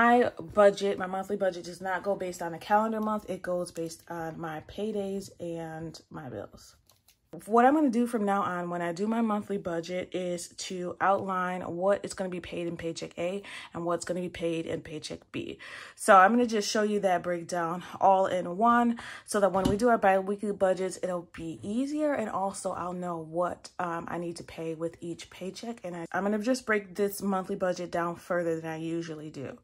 My budget, my monthly budget does not go based on a calendar month. It goes based on my paydays and my bills. What I'm going to do from now on when I do my monthly budget is to outline what is going to be paid in Paycheck A and what's going to be paid in Paycheck B. So I'm going to just show you that breakdown all in one so that when we do our bi-weekly budgets, it'll be easier, and also I'll know what I need to pay with each paycheck. And I'm going to just break this monthly budget down further than I usually do.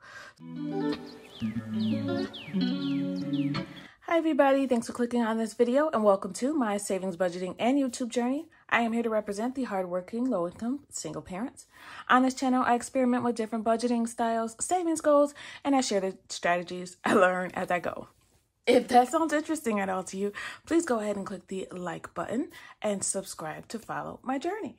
Hi everybody, thanks for clicking on this video and welcome to my savings, budgeting, and YouTube journey. I am here to represent the hardworking, low-income single parents. On this channel, I experiment with different budgeting styles, savings goals, and I share the strategies I learn as I go. If that sounds interesting at all to you, please go ahead and click the like button and subscribe to follow my journey.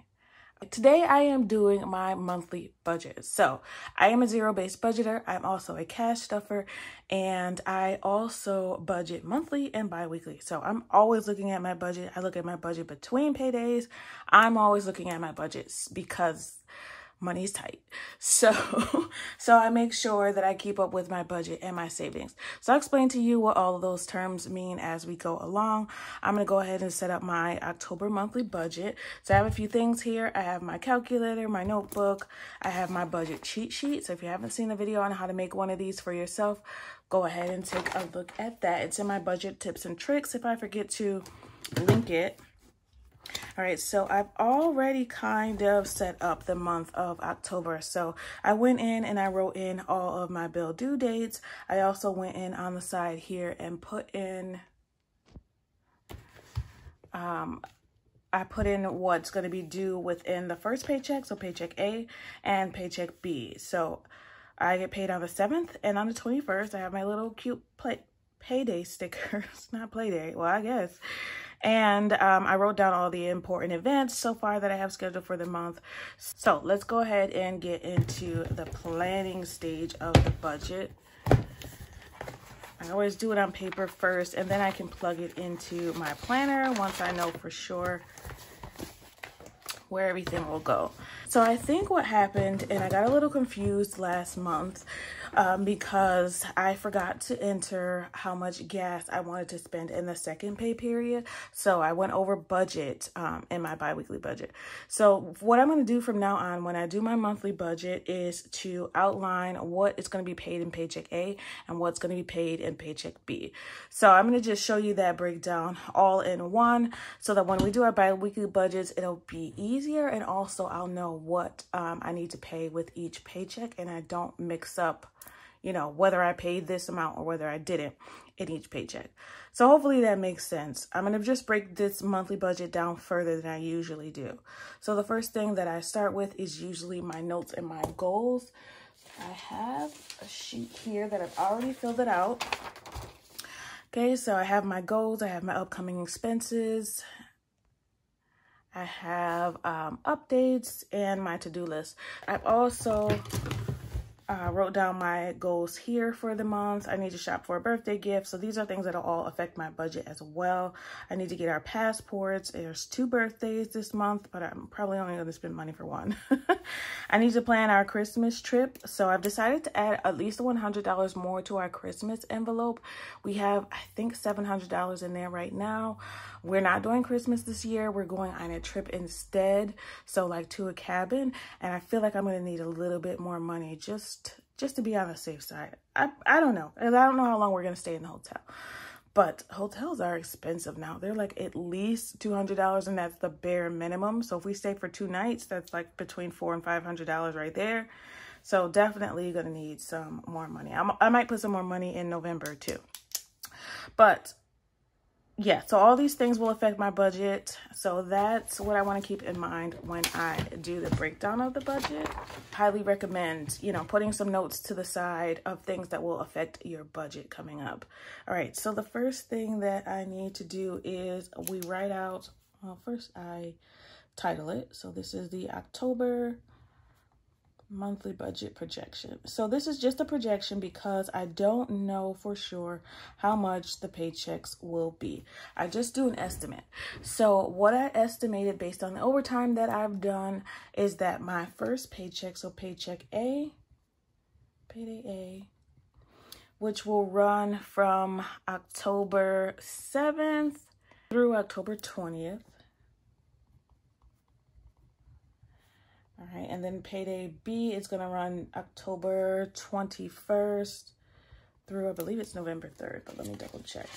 Today, I am doing my monthly budget. So I am a zero-based budgeter. I'm also a cash stuffer, and I also budget monthly and bi-weekly. So I'm always looking at my budget. I look at my budget between paydays. I'm always looking at my budgets because money's tight. So I make sure that I keep up with my budget and my savings. So I'll explain to you what all of those terms mean as we go along. I'm going to go ahead and set up my October monthly budget. So I have a few things here. I have my calculator, my notebook. I have my budget cheat sheet. So if you haven't seen the video on how to make one of these for yourself, go ahead and take a look at that. It's in my budget tips and tricks if I forget to link it. All right, so I've already kind of set up the month of October. So I went in and I wrote in all of my bill due dates. I also went in on the side here and put in, I put in what's going to be due within the first paycheck, so paycheck A and paycheck B. So I get paid on the 7th and on the 21st. I have my little cute payday stickers, not playday, well, I guess. And I wrote down all the important events so far that I have scheduled for the month. So let's go ahead and get into the planning stage of the budget. I always do it on paper first, and then I can plug it into my planner once I know for sure where everything will go. So I think what happened, and I got a little confused last month because I forgot to enter how much gas I wanted to spend in the second pay period. So I went over budget in my bi-weekly budget. So what I'm going to do from now on when I do my monthly budget is to outline what is going to be paid in Paycheck A and what's going to be paid in Paycheck B. So I'm going to just show you that breakdown all in one so that when we do our bi-weekly budgets, it'll be easier, and also I'll know what I need to pay with each paycheck, and I don't mix up, you know, whether I paid this amount or whether I didn't in each paycheck. So hopefully that makes sense. I'm going to just break this monthly budget down further than I usually do. So the first thing that I start with is usually my notes and my goals. I have a sheet here that I've already filled it out. Okay, so I have my goals. I have my upcoming expenses. I have updates and my to-do list. I've also wrote down my goals here for the month. I need to shop for a birthday gift. So these are things that'll all affect my budget as well. I need to get our passports. There's 2 birthdays this month, but I'm probably only going to spend money for one. I need to plan our Christmas trip. So I've decided to add at least $100 more to our Christmas envelope. We have, I think, $700 in there right now. We're not doing Christmas this year. We're going on a trip instead. So like to a cabin. And I feel like I'm going to need a little bit more money just to be on the safe side. I don't know. And I don't know how long we're going to stay in the hotel. But hotels are expensive now. They're like at least $200, and that's the bare minimum. So if we stay for 2 nights, that's like between $400 and $500 right there. So definitely going to need some more money. I might put some more money in November too. But yeah, so all these things will affect my budget. So that's what I want to keep in mind when I do the breakdown of the budget. Highly recommend, you know, putting some notes to the side of things that will affect your budget coming up. All right, so the first thing that I need to do is we write out, well, first I title it. So this is the October monthly budget projection. So this is just a projection because I don't know for sure how much the paychecks will be. I just do an estimate. So what I estimated based on the overtime that I've done is that my first paycheck, so paycheck A, payday A, which will run from October 7th through October 20th. All right, and then payday B is going to run October 21st through, I believe it's November 3rd, but let me double check.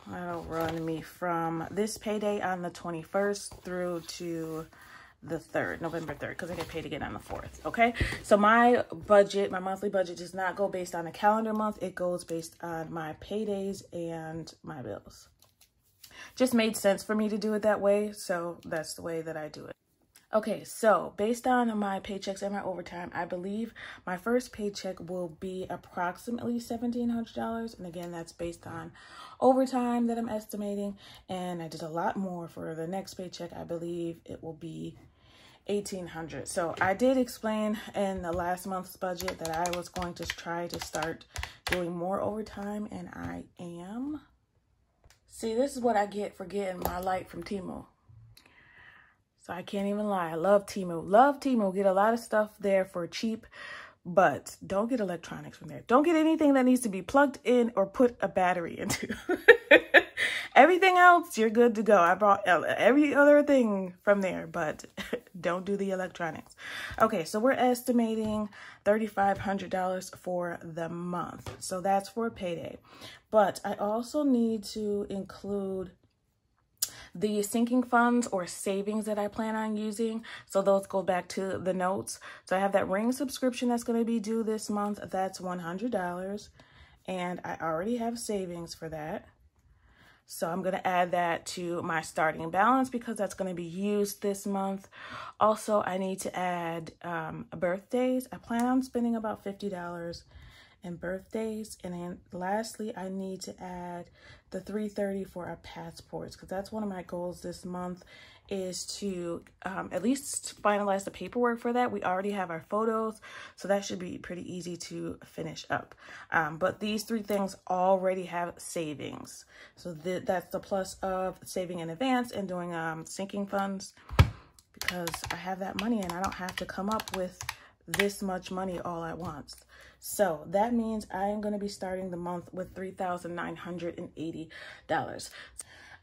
That'll run me from this payday on the 21st through to the 3rd, November 3rd, because I get paid again on the 4th, okay? So my budget, my monthly budget does not go based on a calendar month. It goes based on my paydays and my bills. Just made sense for me to do it that way, so that's the way that I do it. Okay, so based on my paychecks and my overtime, I believe my first paycheck will be approximately $1,700. And again, that's based on overtime that I'm estimating. And I did a lot more for the next paycheck. I believe it will be $1,800. So I did explain in the last month's budget that I was going to try to start doing more overtime, and I am. See, this is what I get for getting my light from Temu. So I can't even lie. I love Temu. Love Temu. Get a lot of stuff there for cheap, but don't get electronics from there. Don't get anything that needs to be plugged in or put a battery into. Everything else, you're good to go. I brought every other thing from there, but don't do the electronics. Okay, so we're estimating $3,500 for the month. So that's for payday. But I also need to include the sinking funds or savings that I plan on using. So those go back to the notes. So I have that ring subscription that's going to be due this month. That's $100. And I already have savings for that. So I'm going to add that to my starting balance because that's going to be used this month. Also, I need to add birthdays. I plan on spending about $50 in birthdays. And then lastly, I need to add the $330 for our passports, because that's one of my goals this month, is to at least finalize the paperwork for that. We already have our photos, so that should be pretty easy to finish up. But these three things already have savings. So that's the plus of saving in advance and doing sinking funds, because I have that money and I don't have to come up with this much money all at once. So that means I am going to be starting the month with $3,980.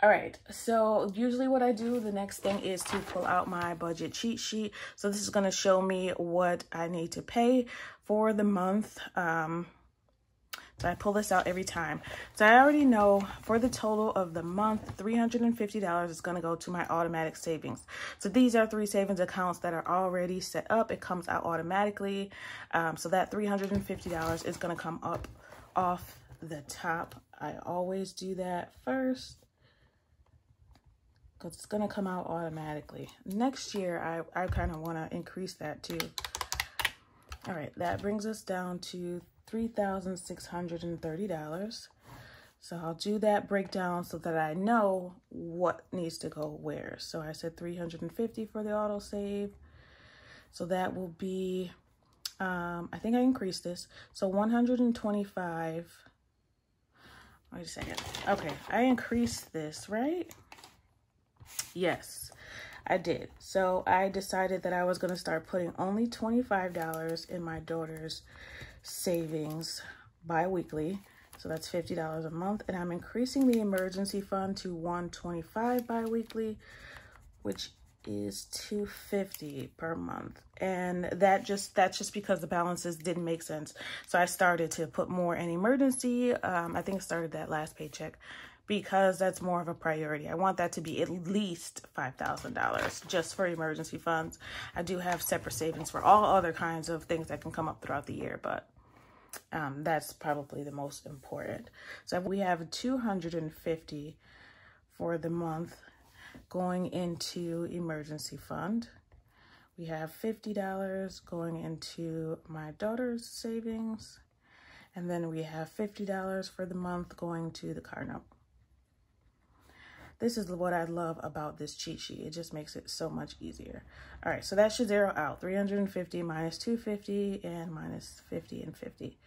All right, so usually what I do, the next thing is to pull out my budget cheat sheet. So this is going to show me what I need to pay for the month. So I pull this out every time. So I already know for the total of the month, $350 is going to go to my automatic savings. So these are 3 savings accounts that are already set up. It comes out automatically. So that $350 is going to come up off the top. I always do that first, because it's going to come out automatically. Next year, I kind of want to increase that too. All right, that brings us down to $3,630. So I'll do that breakdown so that I know what needs to go where. So I said $350 for the autosave. So that will be, I think I increased this. So $125. Wait a second. Okay, I increased this, right? Yes, I did. So I decided that I was going to start putting only $25 in my daughter's savings bi-weekly. So that's $50 a month. And I'm increasing the emergency fund to $125 bi-weekly, which is $250 per month. And that's just because the balances didn't make sense. So I started to put more in emergency. I think I started that last paycheck, because that's more of a priority. I want that to be at least $5,000 just for emergency funds. I do have separate savings for all other kinds of things that can come up throughout the year, but that's probably the most important. So we have $250 for the month going into emergency fund. We have $50 going into my daughter's savings. And then we have $50 for the month going to the car note. This is what I love about this cheat sheet. It just makes it so much easier. All right, so that should zero out. 350 minus 250 and minus 50 and 50.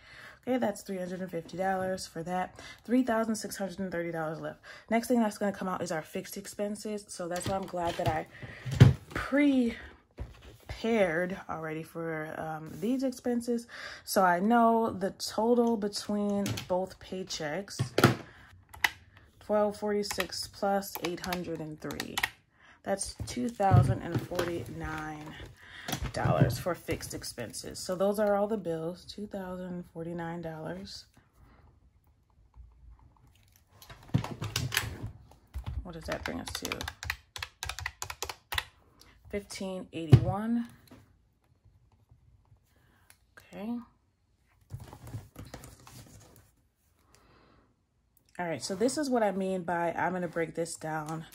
Okay, that's $350 for that. $3,630 left. Next thing that's going to come out is our fixed expenses. So that's why I'm glad that I pre-paid prepared already for these expenses. So I know the total between both paychecks, $1,246 plus 803. That's $2,049 for fixed expenses. So those are all the bills, $2,049. What does that bring us to? $1,581. Okay. All right, so this is what I mean by I'm going to break this down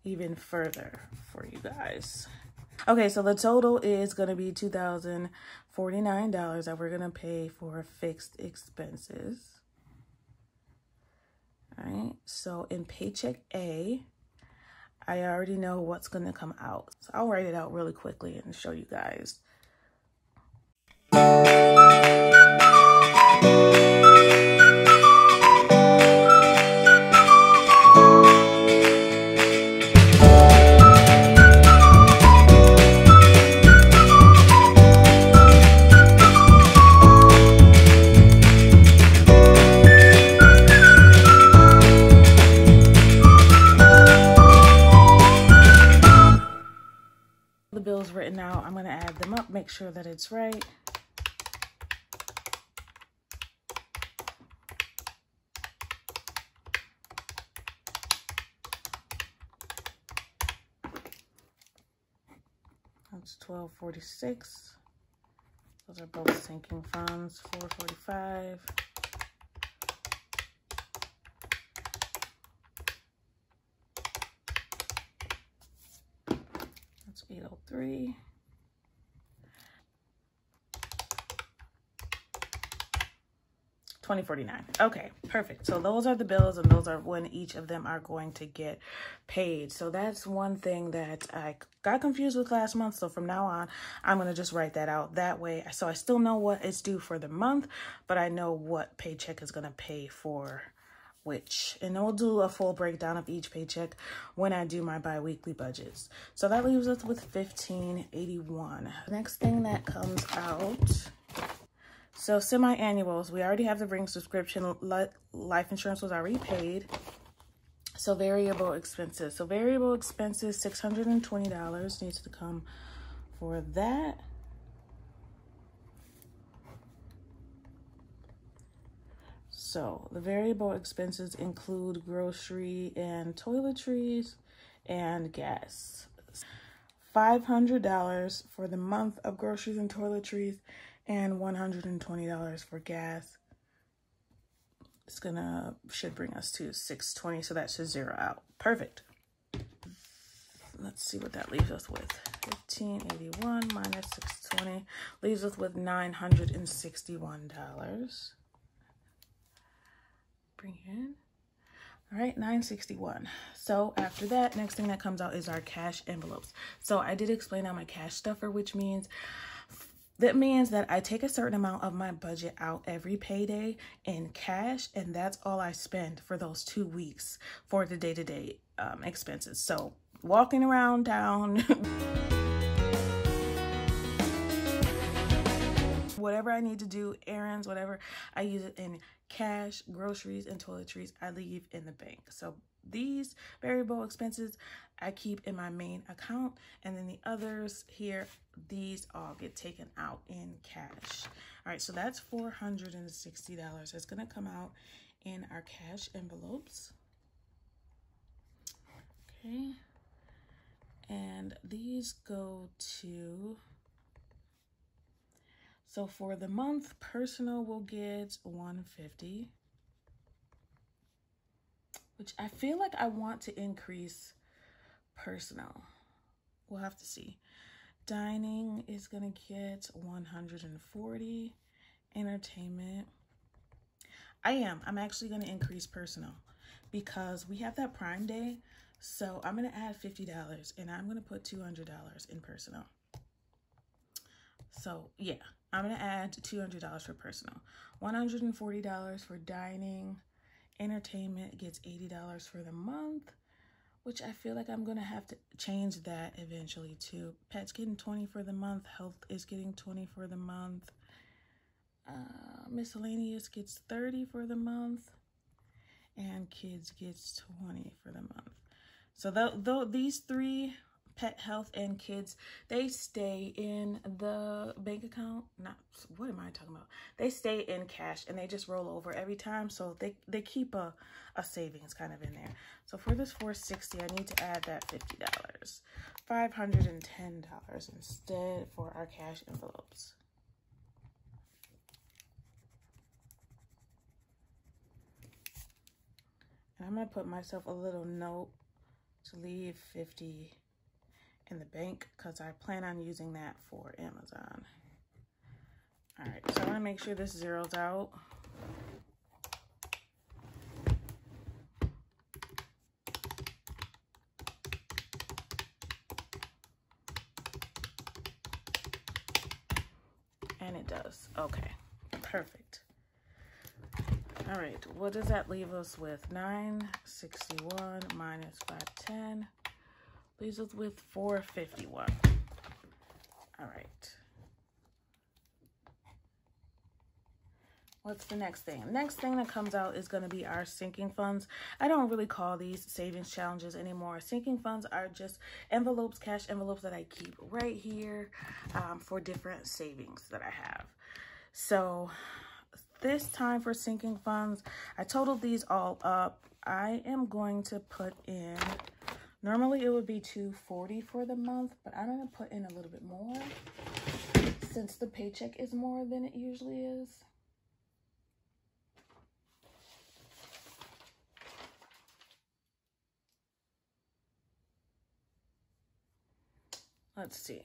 even further for you guys. Okay, so the total is going to be $2,049 that we're going to pay for fixed expenses. All right, so in paycheck A, I already know what's going to come out. So I'll write it out really quickly and show you guys. The bills written out, I'm going to add them up, make sure that it's right. That's $1,246. Those are both sinking funds. $445. That's $803. $20.49. Okay, perfect. So those are the bills, and those are when each of them are going to get paid. So that's one thing that I got confused with last month. So from now on, I'm going to just write that out that way. So I still know what is due for the month, but I know what paycheck is going to pay for which. And then we'll do a full breakdown of each paycheck when I do my bi-weekly budgets. So that leaves us with $1,581. Next thing that comes out, so semi-annuals, we already have the Ring subscription. Life insurance was already paid. So variable expenses. So variable expenses, $620 needs to come for that. So the variable expenses include grocery and toiletries and gas. $500 for the month of groceries and toiletries, and $120 for gas. It's should bring us to $620, so that should zero out. Perfect. Let's see what that leaves us with. $1,581 minus $620 leaves us with $961. Bring it in. All right, $961. So after that, next thing that comes out is our cash envelopes. So I did explain out my cash stuffer, which means that I take a certain amount of my budget out every payday in cash, and that's all I spend for those 2 weeks for the day-to-day expenses. So walking around town, whatever I need to do, errands, whatever, I use it in cash. Groceries and toiletries I leave in the bank. So these variable expenses I keep in my main account, and then the others here, these all get taken out in cash. All right, so that's $460. It's gonna come out in our cash envelopes. Okay, and these go to, so for the month, personal will get $150, which I feel like I want to increase personal. We'll have to see. Dining is gonna get $140. Entertainment, I'm actually gonna increase personal because we have that Prime Day. So I'm gonna add $50 and I'm gonna put $200 in personal. So yeah, I'm gonna add $200 for personal, $140 for dining. Entertainment gets $80 for the month, which I feel like I'm going to have to change that eventually too. Pets getting 20 for the month. Health is getting 20 for the month. Miscellaneous gets 30 for the month. And kids gets 20 for the month. So these three, pet, health, and kids, they stay in the bank account. What am I talking about? They stay in cash and they just roll over every time. So they keep a savings kind of in there. So for this $460, I need to add that $50. $510 instead for our cash envelopes. And I'm going to put myself a little note to leave 50 in the bank because I plan on using that for Amazon. All right, so I want to make sure this zeroes out. And it does. Okay, perfect. All right, what does that leave us with? 961 minus 510 leaves us with 451. All right. What's the next thing? Next thing that comes out is going to be our sinking funds. I don't really call these savings challenges anymore. Sinking funds are just envelopes, cash envelopes that I keep right here for different savings that I have. So this time for sinking funds, I totaled these all up. I am going to put in, normally it would be $240 for the month, but I'm going to put in a little bit more since the paycheck is more than it usually is. Let's see.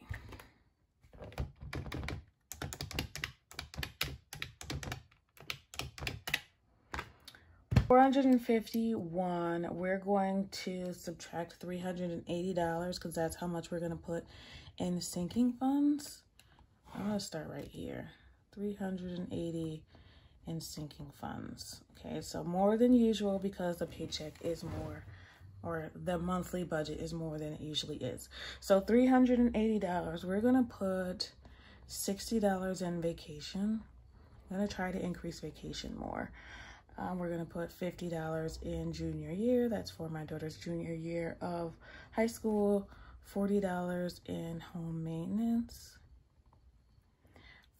$451, we're going to subtract $380 because that's how much we're going to put in sinking funds. I'm going to start right here. $380 in sinking funds. Okay, so more than usual because the paycheck is more, or the monthly budget is more than it usually is. So $380, we're going to put $60 in vacation. I'm going to try to increase vacation more. We're going to put $50 in junior year. That's for my daughter's junior year of high school. $40 in home maintenance.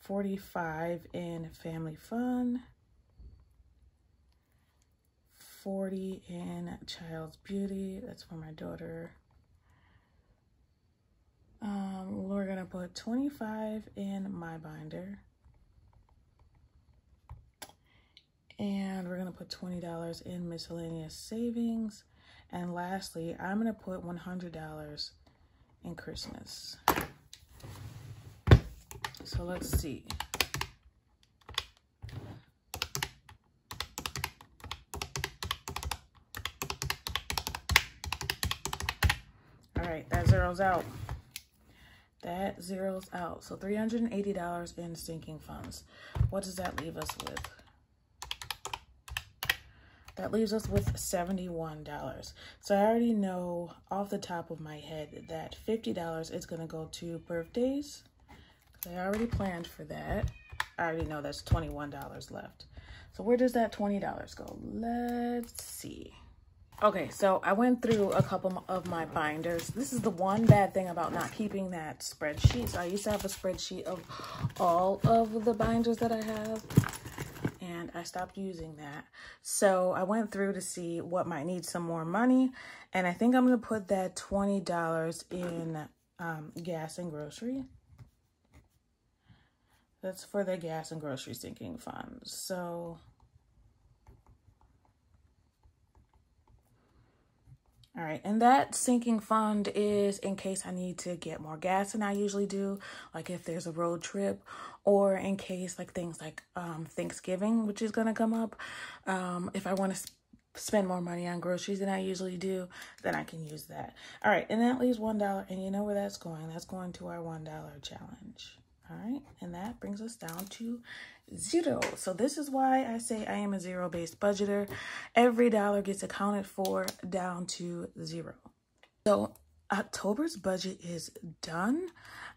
$45 in family fun. $40 in child's beauty. That's for my daughter. We're going to put $25 in my binder. And we're going to put $20 in miscellaneous savings. And lastly, I'm going to put $100 in Christmas. So let's see. All right, that zeroes out. That zeroes out. So $380 in sinking funds. What does that leave us with? That leaves us with $71. So I already know off the top of my head that $50 is going to go to birthdays. I already planned for that. I already know that's $21 left. So where does that $20 go? Let's see. Okay, so I went through a couple of my binders. This is the one bad thing about not keeping that spreadsheet. So I used to have a spreadsheet of all of the binders that I have, and I stopped using that. So I went through to see what might need some more money, and I think I'm going to put that $20 in gas and grocery. That's for the gas and grocery sinking fund. So, all right, and that sinking fund is in case I need to get more gas than I usually do, like if there's a road trip, or in case like things like Thanksgiving, which is going to come up. If I want to spend more money on groceries than I usually do, then I can use that. All right, and that leaves $1, and you know where that's going. That's going to our $1 challenge. All right, and that brings us down to 0. So this is why I say I am a zero-based budgeter. Every dollar gets accounted for down to 0. So October's budget is done.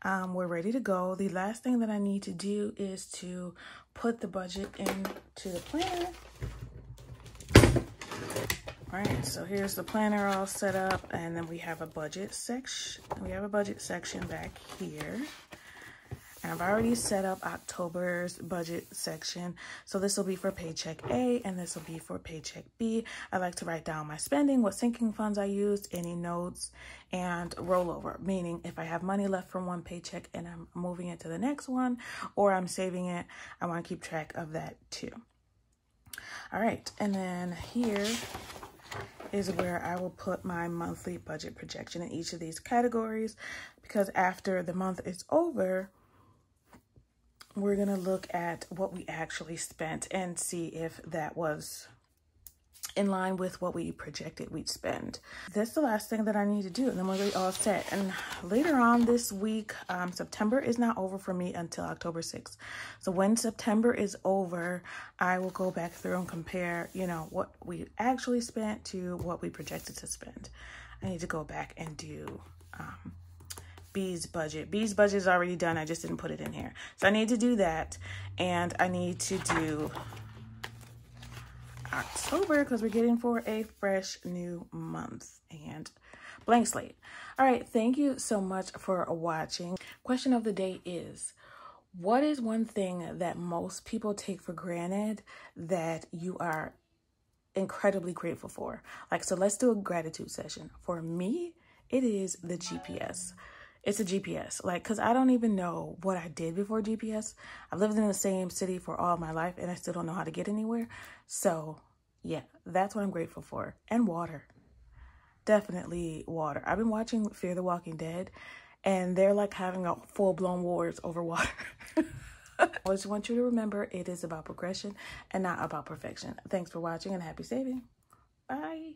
We're ready to go. The last thing that I need to do is to put the budget into the planner. All right, so here's the planner all set up, and then we have a budget section. We have a budget section back here. And I've already set up October's budget section. So this will be for Paycheck A and this will be for Paycheck B. I like to write down my spending, what sinking funds I used, any notes, and rollover. Meaning if I have money left from one paycheck and I'm moving it to the next one, or I'm saving it, I want to keep track of that too. All right, and then here is where I will put my monthly budget projection in each of these categories, because after the month is over, we're going to look at what we actually spent and see if that was in line with what we projected we'd spend. That's the last thing that I need to do, and then we'll be all set. And later on this week, September is not over for me until October 6th. So when September is over, I will go back through and compare, you know, what we actually spent to what we projected to spend. I need to go back and do B's budget. B's budget is already done. I just didn't put it in here. So I need to do that. And I need to do October because we're getting for a fresh new month and blank slate. All right. Thank you so much for watching. Question of the day is, what is one thing that most people take for granted that you are incredibly grateful for? Like, so let's do a gratitude session. For me, it is the GPS. It's a GPS, like, because I don't even know what I did before GPS. I've lived in the same city for all my life, and I still don't know how to get anywhere. So, yeah, that's what I'm grateful for. And water. Definitely water. I've been watching Fear the Walking Dead, and they're, like, having a full-blown wars over water. I just want you to remember it is about progression and not about perfection. Thanks for watching, and happy saving. Bye.